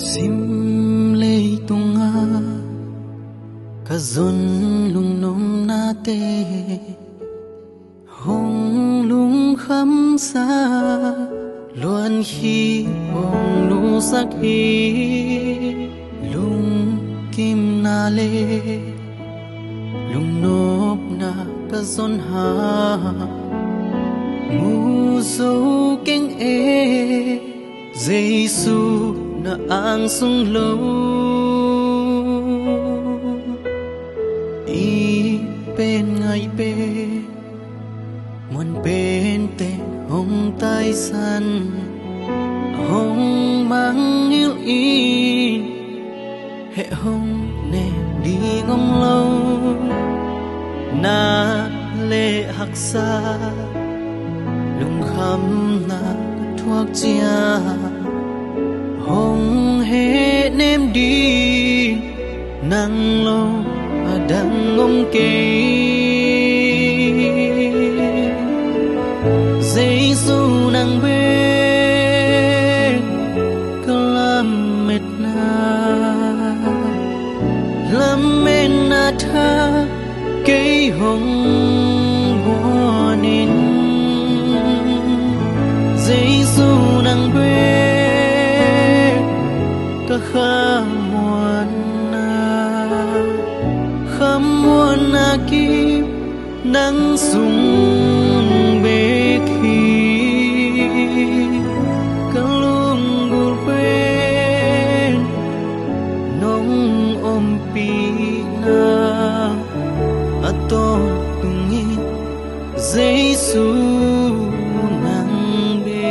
Sim lei tunga Kazon lung nom na te Hong lung kham sa Luan hi hong lu sak hi Lung kim na le Lung nop na kazon ha Mu so keng e Giêsu na ang sung lo I pen ngai pe Muan pen te hong tai san Hong mang il in He hong ne đi ngong lâu Na lệ hak sa Lung kham na thuốc chia Hong he nem đi Nang lo adang ngom ke Giêsu nang be Kalam met na Lam men na tha Cây hong buonin Giêsu nang be Ka khamuan na ki nang sung be khi Kalung gul pen nong om pi na Aton tungi Giêsu nang be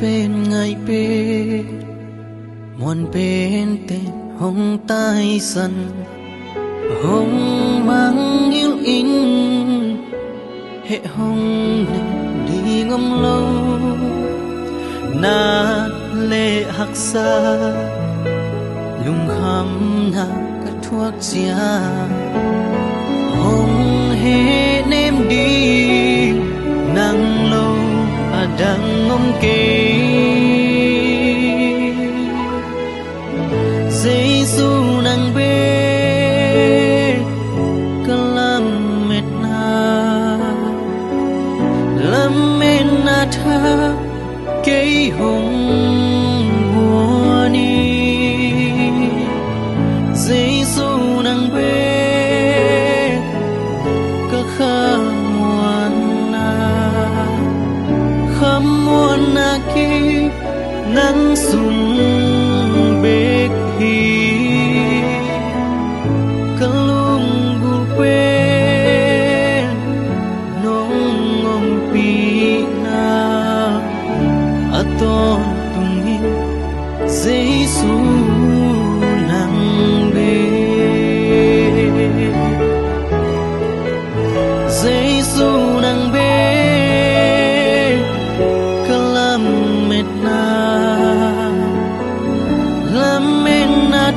Pen ngai pe Muan pen ten hong tai san Hong mang il in He hong ne đi ngom lâu Na lệ hak sa Lung kham na ka thuốc chia Hong he nem đi Nang lâu adang ngom ke Giêsu nang be Kalam met na Lam men na tha Cây hong buoni Giêsu nang be Ka khamuan na ki nang sung be khi Kalung gul pen nong om pi na Aton tungin Giêsu nang be Giêsu nang be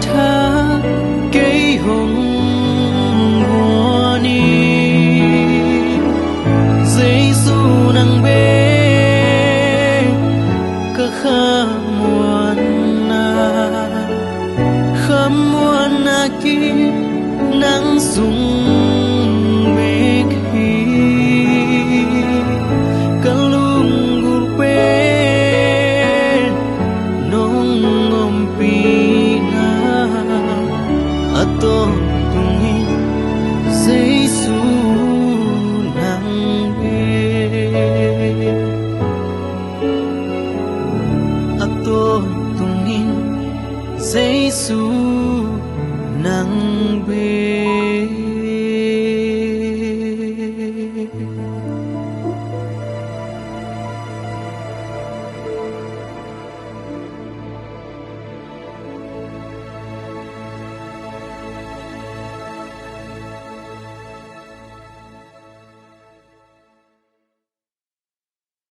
Tha cây hồng buoni Giêsu nang be Ka khamuan na ki nang sung be khi Kalung gul pen nong om pi Aton tungin Giêsu nang be Aton tungin Giêsu nang be